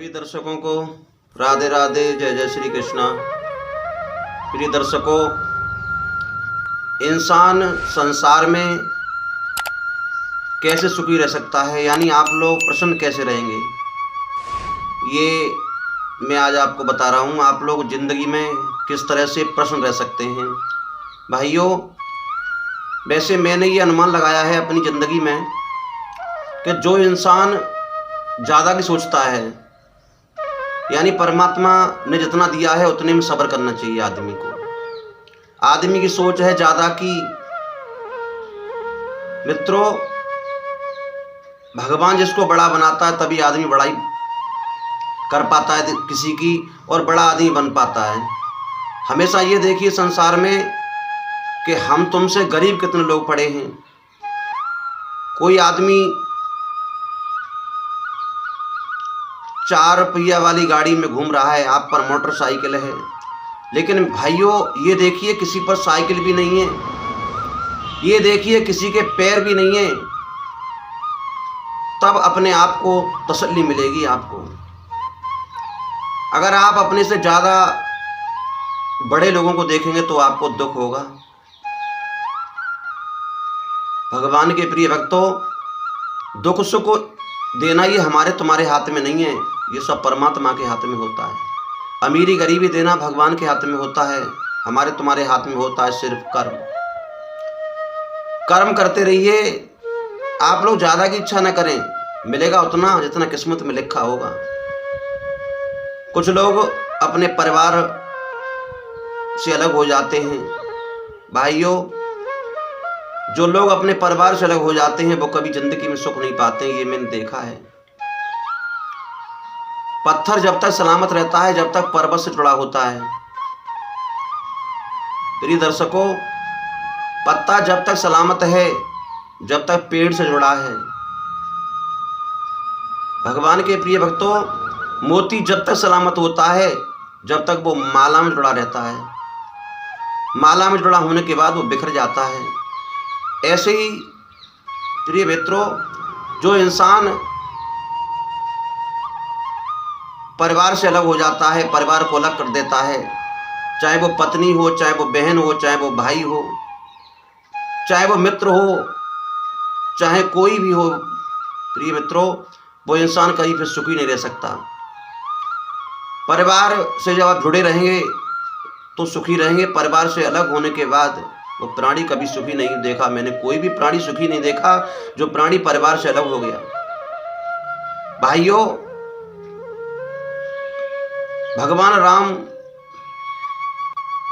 सभी दर्शकों को राधे राधे, जय जय श्री कृष्णा। प्रिय दर्शकों, इंसान संसार में कैसे सुखी रह सकता है, यानी आप लोग प्रसन्न कैसे रहेंगे, ये मैं आज आपको बता रहा हूँ। आप लोग ज़िंदगी में किस तरह से प्रसन्न रह सकते हैं। भाइयों, वैसे मैंने ये अनुमान लगाया है अपनी ज़िंदगी में कि जो इंसान ज़्यादा की सोचता है, यानी परमात्मा ने जितना दिया है उतने में सब्र करना चाहिए आदमी को। आदमी की सोच है ज़्यादा की। मित्रों, भगवान जिसको बड़ा बनाता है तभी आदमी बड़ाई कर पाता है किसी की, और बड़ा आदमी बन पाता है। हमेशा ये देखिए संसार में कि हम तुमसे गरीब कितने लोग पड़े हैं। कोई आदमी 4 पहिया वाली गाड़ी में घूम रहा है, आप पर मोटरसाइकिल है, लेकिन भाइयों ये देखिए किसी पर साइकिल भी नहीं है, ये देखिए किसी के पैर भी नहीं है। तब अपने आप को तसल्ली मिलेगी आपको। अगर आप अपने से ज़्यादा बड़े लोगों को देखेंगे तो आपको दुख होगा। भगवान के प्रिय भक्तों, दुख सुख देना ये हमारे तुम्हारे हाथ में नहीं है, ये सब परमात्मा के हाथ में होता है। अमीरी गरीबी देना भगवान के हाथ में होता है, हमारे तुम्हारे हाथ में होता है सिर्फ कर्म। कर्म करते रहिए। आप लोग ज़्यादा की इच्छा न करें, मिलेगा उतना जितना किस्मत में लिखा होगा। कुछ लोग अपने परिवार से अलग हो जाते हैं। भाइयों, जो लोग अपने परिवार से अलग हो जाते हैं वो कभी जिंदगी में सुख नहीं पाते हैं, ये मैंने देखा है। पत्थर जब तक सलामत रहता है, जब तक पर्वत से जुड़ा होता है। प्रिय दर्शकों, पत्ता जब तक सलामत है, जब तक पेड़ से जुड़ा है। भगवान के प्रिय भक्तों, मोती जब तक सलामत होता है, जब तक वो माला में जुड़ा रहता है। माला में जुड़ा होने के बाद वो बिखर जाता है। ऐसे ही प्रिय मित्रों, जो इंसान परिवार से अलग हो जाता है, परिवार को अलग कर देता है, चाहे वो पत्नी हो, चाहे वो बहन हो, चाहे वो भाई हो, चाहे वो मित्र हो, चाहे कोई भी हो, प्रिय मित्रों, वो इंसान कहीं फिर सुखी नहीं रह सकता। परिवार से जब आप जुड़े रहेंगे तो सुखी रहेंगे। परिवार से अलग होने के बाद वो प्राणी कभी सुखी नहीं देखा मैंने। कोई भी प्राणी सुखी नहीं देखा जो प्राणी परिवार से अलग हो गया। भाइयों, भगवान राम,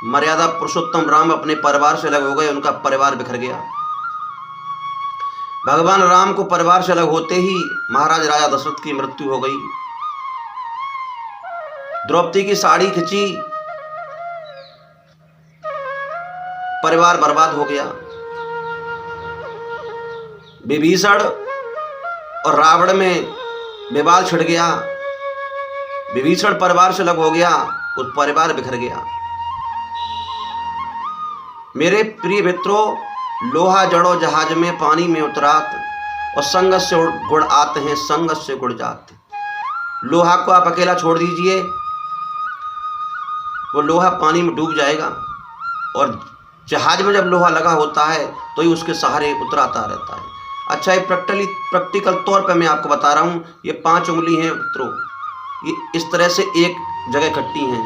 मर्यादा पुरुषोत्तम राम अपने परिवार से अलग हो गए, उनका परिवार बिखर गया। भगवान राम को परिवार से अलग होते ही महाराज राजा दशरथ की मृत्यु हो गई। द्रौपदी की साड़ी खिंची, परिवार बर्बाद हो गया। विभीषण और रावण में विवाद छिड़ गया। विभीषण परिवार से अलग हो गया, उस परिवार बिखर गया। मेरे प्रिय मित्रों, लोहा जड़ो जहाज में पानी में उतरात, और संगत से गुड़ आते हैं, संगत से गुड़ जाते। लोहा को आप अकेला छोड़ दीजिए, वो लोहा पानी में डूब जाएगा, और जहाज में जब लोहा लगा होता है तो ही उसके सहारे उतराता रहता है। अच्छा, ये प्रैक्टिकल तौर पे मैं आपको बता रहा हूँ। ये 5 उंगली हैं मित्रों, ये इस तरह से एक जगह इकट्ठी हैं।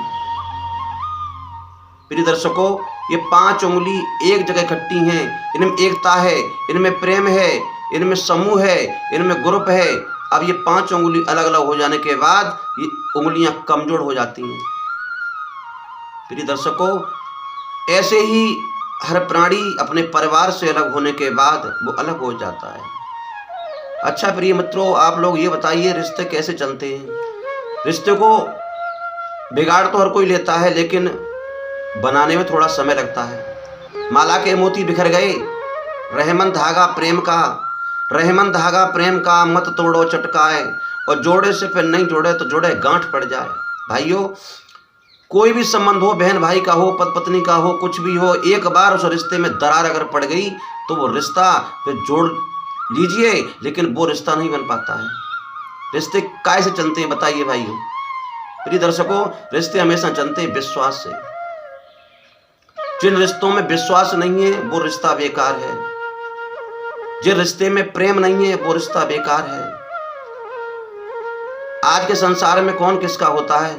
प्रिय दर्शकों, ये 5 उंगली एक जगह इकट्ठी हैं। इनमें एकता है, इनमें प्रेम है, इनमें समूह है, इनमें ग्रुप है। अब ये 5 उंगली अलग अलग हो जाने के बाद ये उंगलियां कमजोर हो जाती हैं। प्रिय दर्शकों, ऐसे ही हर प्राणी अपने परिवार से अलग होने के बाद वो अलग हो जाता है। अच्छा प्रिय मित्रों, आप लोग ये बताइए, रिश्ते कैसे चलते हैं? रिश्ते को बिगाड़ तो हर कोई लेता है, लेकिन बनाने में थोड़ा समय लगता है। माला के मोती बिखर गए, रहमन धागा प्रेम का, रहमन धागा प्रेम का, मत तोड़ो चटकाए, और जोड़े से फिर नहीं जोड़े तो जोड़े गांठ पड़ जाए। भाइयों, कोई भी संबंध हो, बहन भाई का हो, पति पत्नी का हो, कुछ भी हो, एक बार उस रिश्ते में दरार अगर पड़ गई तो वो रिश्ता फिर जोड़ लीजिए, लेकिन वो रिश्ता नहीं बन पाता है। रिश्ते काय से चलते हैं बताइए भाइयों। प्रिय दर्शकों, रिश्ते हमेशा चलते हैं विश्वास से। जिन रिश्तों में विश्वास नहीं है वो रिश्ता बेकार है। जिन रिश्ते में प्रेम नहीं है वो रिश्ता बेकार है। आज के संसार में कौन किसका होता है?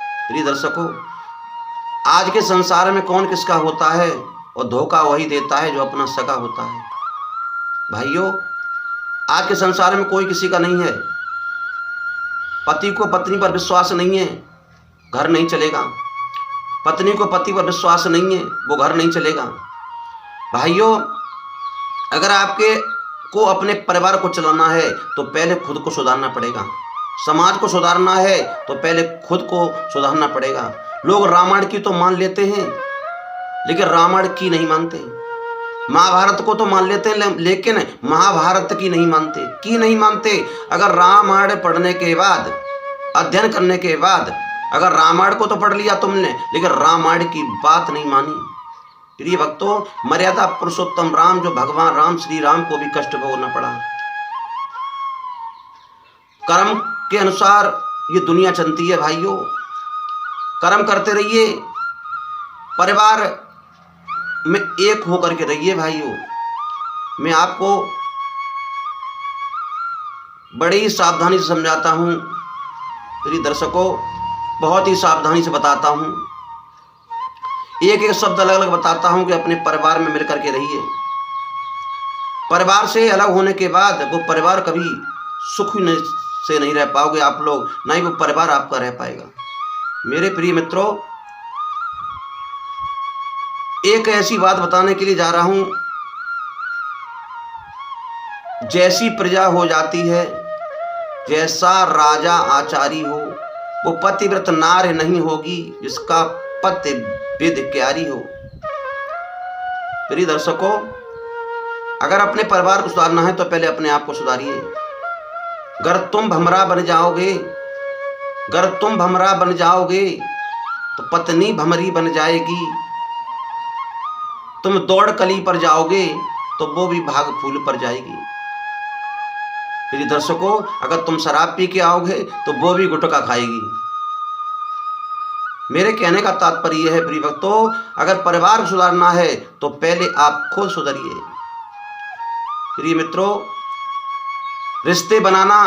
प्रिय दर्शकों, आज के संसार में कौन किसका होता है? और धोखा वही देता है जो अपना सगा होता है। भाइयों, आज के संसार में कोई किसी का नहीं है। पति को पत्नी पर विश्वास नहीं है, घर नहीं चलेगा। पत्नी को पति पर विश्वास नहीं है, वो घर नहीं चलेगा। भाइयों, अगर आपके को अपने परिवार को चलाना है तो पहले खुद को सुधारना पड़ेगा। समाज को सुधारना है तो पहले खुद को सुधारना पड़ेगा। लोग रामायण की तो मान लेते हैं लेकिन रामायण की नहीं मानते। महाभारत को तो मान लेते हैं लेकिन महाभारत की नहीं मानते। अगर रामायण पढ़ने के बाद, अध्ययन करने के बाद, अगर रामायण को तो पढ़ लिया तुमने लेकिन रामायण की बात नहीं मानी। प्रिय भक्तों, मर्यादा पुरुषोत्तम राम जो भगवान राम श्री राम को भी कष्ट भोगना पड़ा। कर्म के अनुसार ये दुनिया चलती है भाइयों। कर्म करते रहिए, परिवार में एक होकर के रहिए भाइयों। मैं आपको बड़ी सावधानी से समझाता हूँ प्रिय दर्शकों, बहुत ही सावधानी से बताता हूँ। एक एक शब्द अलग अलग बताता हूँ कि अपने परिवार में मिलकर के रहिए। परिवार से अलग होने के बाद वो परिवार कभी सुख से नहीं रह पाओगे आप लोग, ना ही वो परिवार आपका रह पाएगा। मेरे प्रिय मित्रों, एक ऐसी बात बताने के लिए जा रहा हूं, जैसी प्रजा हो जाती है, जैसा राजा आचारी हो, वो पतिव्रत नार नहीं होगी जिसका पति विद क्यारी हो। प्रिय दर्शकों, अगर अपने परिवार को सुधारना है तो पहले अपने आप को सुधारिए। अगर तुम भमरा बन जाओगे तो पत्नी भमरी बन जाएगी। तुम दौड़ कली पर जाओगे तो वो भी भाग फूल पर जाएगी। प्रिय दर्शकों, अगर तुम शराब पी के आओगे तो वो भी गुटखा खाएगी। मेरे कहने का तात्पर्य यह है प्रिय भक्तों, अगर परिवार सुधारना है तो पहले आप खुद सुधरिए। प्रिय मित्रों, रिश्ते बनाना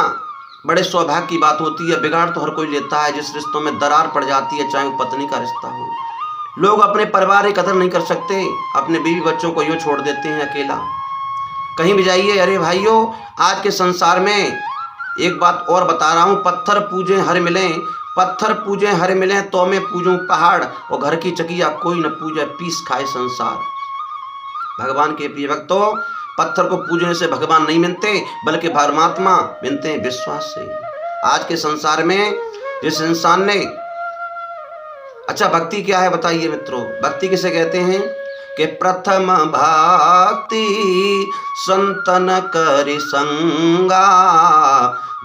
बड़े सौभाग्य की बात होती है। बिगाड़ तो हर कोई लेता है। जिस रिश्तों में दरार पड़ जाती है, चाहे वो पत्नी का रिश्ता हो, लोग अपने परिवार की कदर नहीं कर सकते, अपने बीवी बच्चों को यूँ छोड़ देते हैं अकेला। कहीं भी जाइए, अरे भाइयों, आज के संसार में एक बात और बता रहा हूँ, पत्थर पूजें हर मिलें तो मैं पूजूं पहाड़, और घर की चकिया कोई न पूजे पीस खाए संसार। भगवान के प्रिय भक्तों, पत्थर को पूजने से भगवान नहीं मिलते, बल्कि परमात्मा मिलते हैं विश्वास से। आज के संसार में जिस इंसान ने, अच्छा भक्ति क्या है बताइए मित्रों? भक्ति किसे कहते हैं? कि प्रथम भक्ति संतन करि संगा,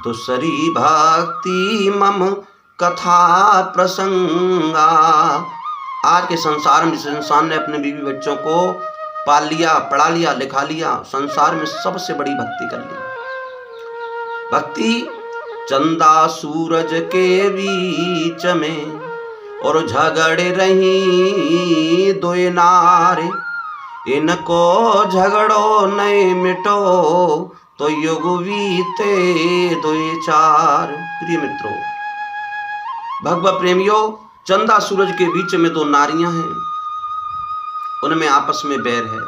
दूसरी भक्ति मम कथा प्रसंगा। आज के संसार में जिस इंसान ने अपने बीवी बच्चों को पाल लिया, पढ़ा लिया, लिखा लिया, संसार में सबसे बड़ी भक्ति कर ली। भक्ति चंदा सूरज के बीच में और झगड़े रही दोय नारे, इनको झगड़ो नहीं मिटो तो युग बीते दोय चार। प्रिय मित्रों, भगवत प्रेमियों, चंदा सूरज के बीच में दो नारियां हैं, उनमें आपस में बैर है।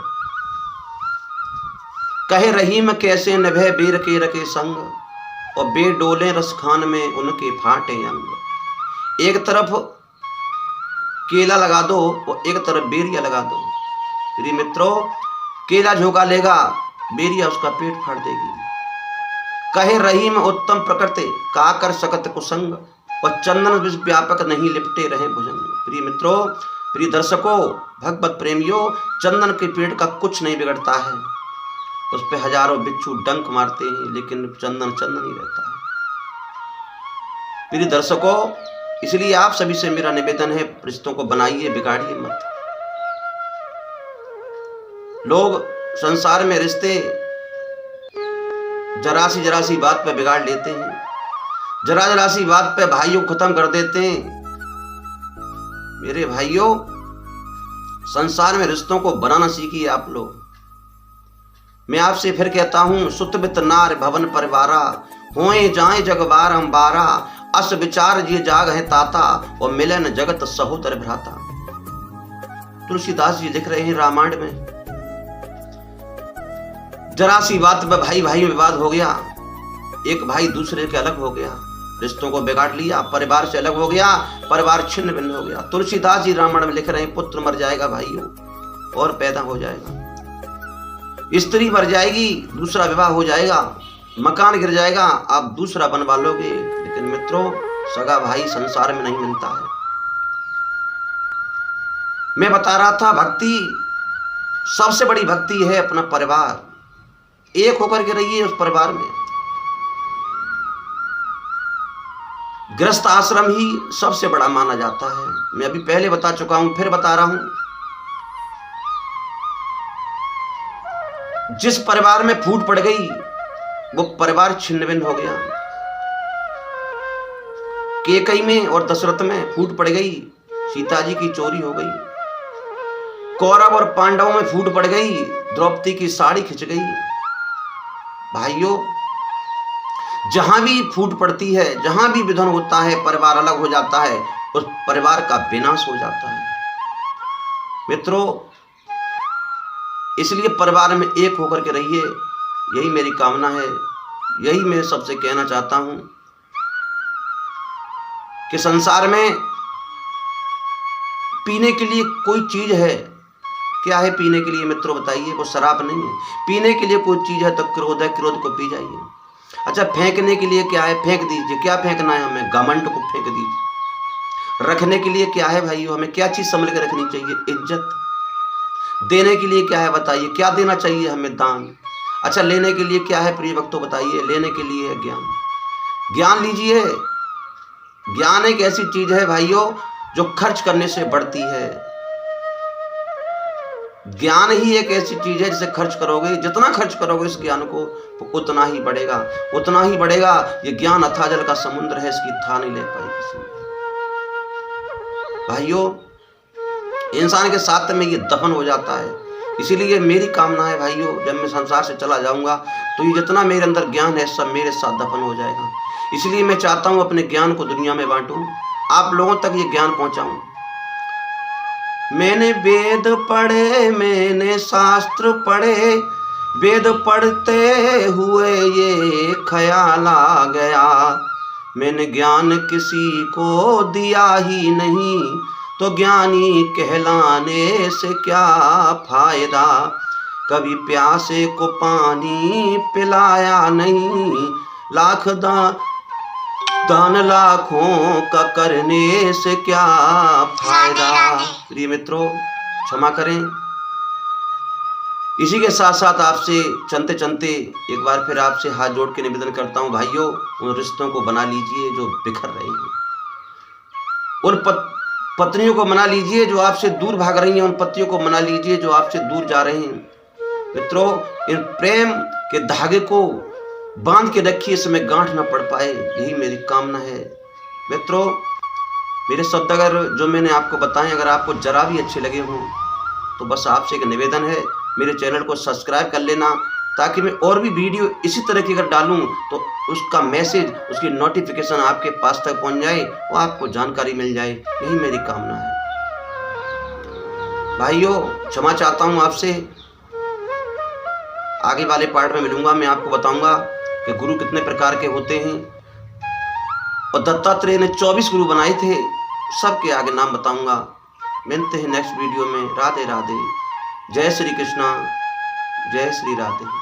कहे रहीम कैसे निभे बेर के रखे संग, और बेडोले रस खान में उनके फाटे अंग। एक तरफ केला लगा दो और एक तरफ बेरिया लगा दो। प्रिय मित्रों, केला झोंका लेगा, बेरिया उसका पेट फाड़ देगी। कहे रहीम उत्तम प्रकृति का कर सकत कुसंग, और चंदन विष व्यापक नहीं लिपटे रहे भुजंग। प्रिय मित्रों, प्रिय दर्शकों, भगवत प्रेमियों, चंदन के पेड़ का कुछ नहीं बिगड़ता है। उस पे हजारों बिच्छू डंक मारते हैं लेकिन चंदन चंदन ही रहता है। प्रिय दर्शकों, इसलिए आप सभी से मेरा निवेदन है, रिश्तों को बनाइए, बिगाड़िए मत। लोग संसार में रिश्ते जरा सी बात पर बिगाड़ लेते हैं। जरा जरा सी बात पे भाइयों को खत्म कर देते हैं। मेरे भाइयों, संसार में रिश्तों को बनाना सीखिए आप लोग। मैं आपसे फिर कहता हूं, सुतबित नार भवन परिवारा, होए जाए जग बारंबारा, अस विचार ये जाग है ताता, और मिले न जगत सहोदर भ्राता। तुलसीदास जी लिख रहे हैं रामायण में। जरा सी बात पे भाई भाई में विवाद हो गया, एक भाई दूसरे के अलग हो गया, रिश्तों को बिगाड़ लिया, परिवार से अलग हो गया, परिवार छिन्न भिन्न हो गया। तुलसीदास जी रामायण में लिख रहे हैं, पुत्र मर जाएगा भाइयों और पैदा हो जाएगा, स्त्री मर जाएगी, दूसरा विवाह हो जाएगा, मकान गिर जाएगा, आप दूसरा बनवा लोगे। लेकिन मित्रों, सगा भाई संसार में नहीं मिलता है। मैं बता रहा था, भक्ति, सबसे बड़ी भक्ति है अपना परिवार। एक होकर के रहिए उस परिवार में। गृहस्थ आश्रम ही सबसे बड़ा माना जाता है। मैं अभी पहले बता चुका हूं, फिर बता रहा हूं। जिस परिवार में फूट पड़ गई वो परिवार छिन्न भिन्न हो गया। कैकेयी में और दशरथ में फूट पड़ गई, सीता जी की चोरी हो गई। कौरव और पांडवों में फूट पड़ गई, द्रौपदी की साड़ी खिंच गई। भाइयों, जहां भी फूट पड़ती है, जहां भी विधन होता है, परिवार अलग हो जाता है, उस परिवार का विनाश हो जाता है। मित्रों, इसलिए परिवार में एक होकर के रहिए, यही मेरी कामना है। यही मैं सबसे कहना चाहता हूं कि संसार में पीने के लिए कोई चीज है। क्या है पीने के लिए मित्रों, बताइए? वो शराब नहीं है। पीने के लिए कोई चीज है तो क्रोध है, क्रोध को पी जाइए। अच्छा, फेंकने के लिए क्या है? फेंक दीजिए। क्या फेंकना है हमें? घमंड को फेंक दीजिए। रखने के लिए क्या है भाइयों? हमें क्या चीज संभल के रखनी चाहिए? इज्जत। देने के लिए क्या है बताइए? क्या देना चाहिए हमें? दान। अच्छा, लेने के लिए क्या है प्रिय भक्तों, बताइए? लेने के लिए है ज्ञान। ज्ञान लीजिए। ज्ञान एक ऐसी चीज है भाइयों जो खर्च करने से बढ़ती है। ज्ञान ही एक ऐसी चीज है जिसे खर्च करोगे, जितना खर्च करोगे इस ज्ञान को, उतना ही बढ़ेगा, उतना ही बढ़ेगा। ये ज्ञान अथाह जल का समुद्र है, इसकी था नहीं ले पाई किसी ने। भाइयों, इंसान के साथ में ये दफन हो जाता है। इसीलिए मेरी कामना है भाइयों, जब मैं संसार से चला जाऊंगा तो ये जितना मेरे अंदर ज्ञान है सब मेरे साथ दफन हो जाएगा। इसलिए मैं चाहता हूं अपने ज्ञान को दुनिया में बांटूं, आप लोगों तक ये ज्ञान पहुंचाऊं। मैंने वेद पढ़े, मैंने शास्त्र पढ़े, वेद पढ़ते हुए ये ख्याल आ गया, मैंने ज्ञान किसी को दिया ही नहीं, तो ज्ञानी कहलाने से क्या फायदा। कभी प्यासे को पानी पिलाया नहीं, लाख दान लाखों का करने से क्या फायदा। प्रिय मित्रों, क्षमा करें। इसी के साथ साथ आपसे चलते चलते एक बार फिर आपसे हाथ जोड़ के निवेदन करता हूं भाइयों, उन रिश्तों को बना लीजिए जो बिखर रहे हैं। उन पत्नियों को मना लीजिए जो आपसे दूर भाग रही हैं, उन पतियों को मना लीजिए जो आपसे दूर जा रहे हैं। मित्रों, इन प्रेम के धागे को बांध के रखिए, इसमें गांठ ना पड़ पाए, यही मेरी कामना है। मित्रों, मेरे शब्द अगर जो मैंने आपको बताएं अगर आपको जरा भी अच्छे लगे हों तो बस आपसे एक निवेदन है, मेरे चैनल को सब्सक्राइब कर लेना, ताकि मैं और भी वीडियो इसी तरह की अगर डालूं तो उसका मैसेज, उसकी नोटिफिकेशन आपके पास तक पहुंच जाए, वो आपको जानकारी मिल जाए, यही मेरी कामना है। भाइयों, क्षमा चाहता हूं आपसे। आगे वाले पार्ट में मिलूंगा, मैं आपको बताऊंगा कि गुरु कितने प्रकार के होते हैं, और दत्तात्रेय ने 24 गुरु बनाए थे, सबके आगे नाम बताऊंगा। मिलते हैं नेक्स्ट वीडियो में। राधे राधे। जय श्री कृष्णा, जय श्री राधे।